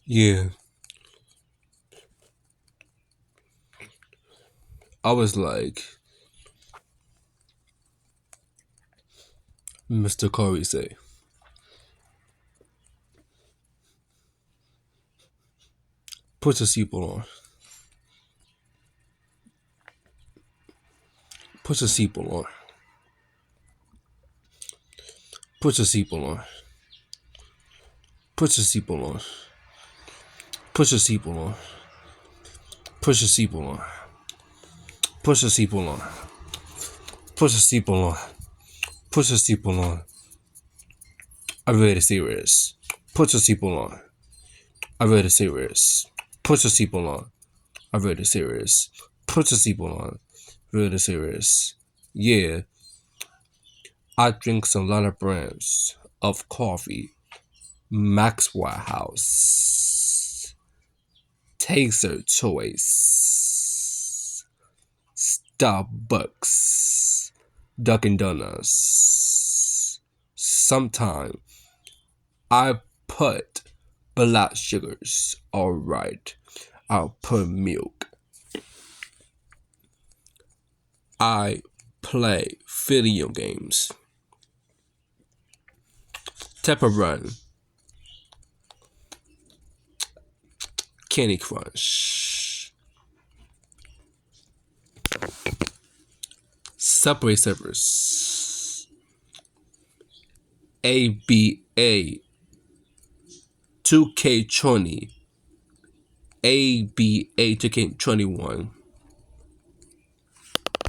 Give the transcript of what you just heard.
Yeah, I was like, Mr. Corey say, put your seatbelt on. Put your seatbelt on. Put your seatbelt on. Put your seatbelt on. Put your seatbelt on. Put your seatbelt on. Put your seatbelt on. Put your seatbelt on. Put your seatbelt on. I'm very serious. Put your seatbelt on. I'm very serious. Put your seatbelt on. I'm very serious. Put your seatbelt on. Very serious. Yeah, I drink some lot of brands of coffee. Maxwell House. Taser Choice. Starbucks. Dunkin' Donuts. Sometimes I put black sugars. Alright. I'll put milk. I play video games. Temple Run. Candy Crush. Subway Surfers. ABA 2K20. ABA 2K21.